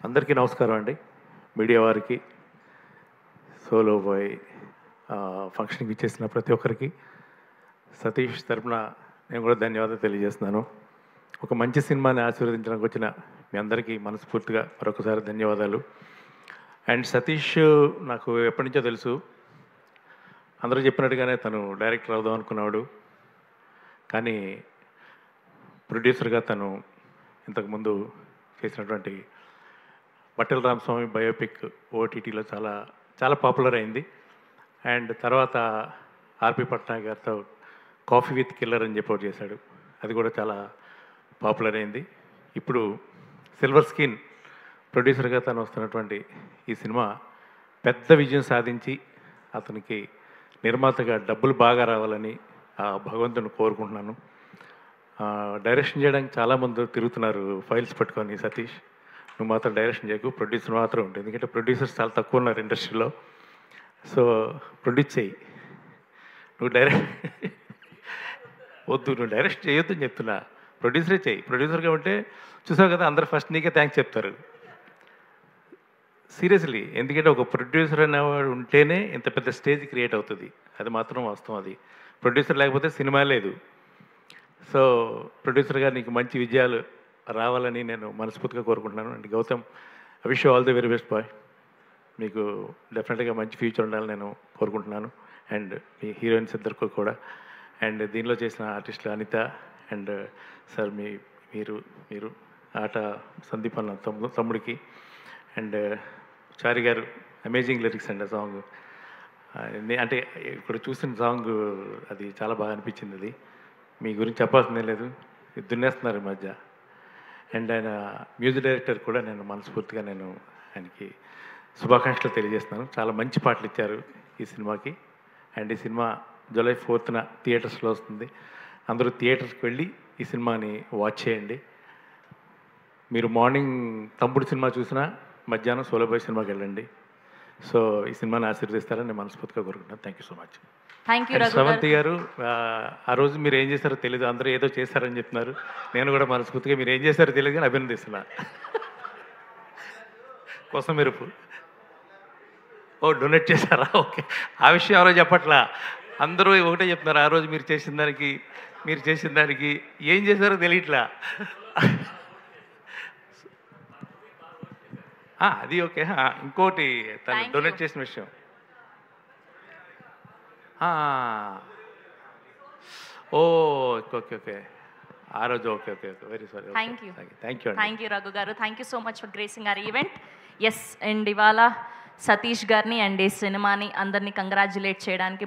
అందరికీ నమస్కారం అండి. మీడియా వారికి, సోలో బాయ్ ఫంక్షన్కి ఇచ్చేసిన ప్రతి ఒక్కరికి సతీష్ తరపున నేను కూడా ధన్యవాదాలు తెలియజేస్తున్నాను. ఒక మంచి సినిమాని ఆశీర్వదించడానికి వచ్చిన మీ అందరికీ మనస్ఫూర్తిగా మరొకసారి ధన్యవాదాలు. అండ్ సతీష్ నాకు ఎప్పటి నుంచో తెలుసు. అందరూ చెప్పినట్టుగానే తను డైరెక్టర్ అవుదాం అనుకున్నాడు. కానీ ప్రొడ్యూసర్గా తను ఇంతకుముందు చేసినటువంటి పట్టెల రామస్వామి బయోపిక్ ఓటీటీలో చాలా చాలా పాపులర్ అయింది. అండ్ తర్వాత ఆర్పి పట్నాయక్ గారితో కాఫీ విత్ కిల్లర్ అని చెప్పి చేశాడు. అది కూడా చాలా పాపులర్ అయింది. ఇప్పుడు సిల్వర్ స్క్రీన్ ప్రొడ్యూసర్గా తను వస్తున్నటువంటి ఈ సినిమా పెద్ద విజయం సాధించి అతనికి నిర్మాతగా డబ్బులు బాగా రావాలని ఆ భగవంతుని కోరుకుంటున్నాను. డైరెక్షన్ చేయడానికి చాలామంది తిరుగుతున్నారు ఫైల్స్ పట్టుకొని. సతీష్, నువ్వు మాత్రం డైరెక్షన్ చేయకు, ప్రొడ్యూసర్ మాత్రం ఉంటుంది. ఎందుకంటే ప్రొడ్యూసర్స్ చాలా తక్కువ ఉన్నారు ఇండస్ట్రీలో. సో ప్రొడ్యూస్ చేయి, నువ్వు వద్దు, నువ్వు డైరెక్ట్ చేయొద్దు అని చెప్తున్నా. ప్రొడ్యూసరే చేయి. ప్రొడ్యూసర్గా ఉంటే చూసావు కదా, అందరు ఫస్ట్ నీకే థ్యాంక్స్ చెప్తారు. సీరియస్లీ, ఎందుకంటే ఒక ప్రొడ్యూసర్ అనేవాడు ఉంటేనే ఇంత పెద్ద స్టేజ్ క్రియేట్ అవుతుంది. అది మాత్రం వాస్తవం. అది ప్రొడ్యూసర్ లేకపోతే సినిమా లేదు. సో ప్రొడ్యూసర్గా నీకు మంచి విజయాలు రావాలని నేను మనస్ఫూర్తిగా కోరుకుంటున్నాను. And Gautam, I wish you all the very best boy. మీకు డెఫినెట్గా మంచి ఫ్యూచర్ ఉండాలని నేను కోరుకుంటున్నాను. అండ్ మీ హీరోయిన్స్ ఇద్దరికి కూడా, అండ్ దీనిలో చేసిన ఆర్టిస్టులు అనిత అండ్ సార్, మీరు మీరు ఆట సందీప్ అన్న తమ్ముడికి, అండ్ చారి గారు అమేజింగ్ లిరిక్స్ అండి. ఆ సాంగ్ అంటే ఇక్కడ చూసిన సాంగ్ అది చాలా బాగా అనిపించింది. అది మీ గురించి చెప్పాల్సిందే లేదు, దున్నేస్తున్నారు ఈ మధ్య. అండ్ ఆయన మ్యూజిక్ డైరెక్టర్ కూడా నేను మనస్ఫూర్తిగా ఆయనకి శుభాకాంక్షలు తెలియజేస్తున్నాను. చాలా మంచి పాటలు ఇచ్చారు ఈ సినిమాకి. అండ్ ఈ సినిమా జూలై 4th థియేటర్స్లో వస్తుంది. అందరూ థియేటర్స్కి వెళ్ళి ఈ సినిమాని వాచ్ చేయండి. మీరు మార్నింగ్ తమ్ముడు సినిమా చూసినా మధ్యాహ్నం సోలోబాయ్ సినిమాకి వెళ్ళండి. సో ఈ సినిమాని ఆశీర్వదిస్తారని నేను మనస్ఫూర్తిగా కోరుకుంటున్నాను. Thank you so much. Sravanthi గారు, ఆ రోజు మీరు ఏం చేశారో తెలియదు, అందరూ ఏదో చేశారని చెప్తున్నారు. నేను కూడా మనస్ఫూర్తిగా మీరు ఏం చేశారో తెలియదు కానీ అభినందిస్తున్నా. కోసం మీరు డొనేట్ చేశారా? ఓకే, ఆ విషయం ఎవరో చెప్పట్లా, అందరూ ఒకటే చెప్తున్నారు. ఆ రోజు మీరు చేసిన దానికి ఏం చేశారో తెలియట్లా. అది ఓకే. ఇంకోటి తను డొనేట్ చేసిన విషయం, ఓకే ఓకే ఓకే, ఆ రోజు okay okay okay, very sorry. Thank you Raghu garu. Thank you so much for gracing our event. Yes, and ఇవాళ సతీష్ గారిని అండ్ ఈ సినిమాని అందరినీ కంగ్రాచ్యులేట్ చేయడానికి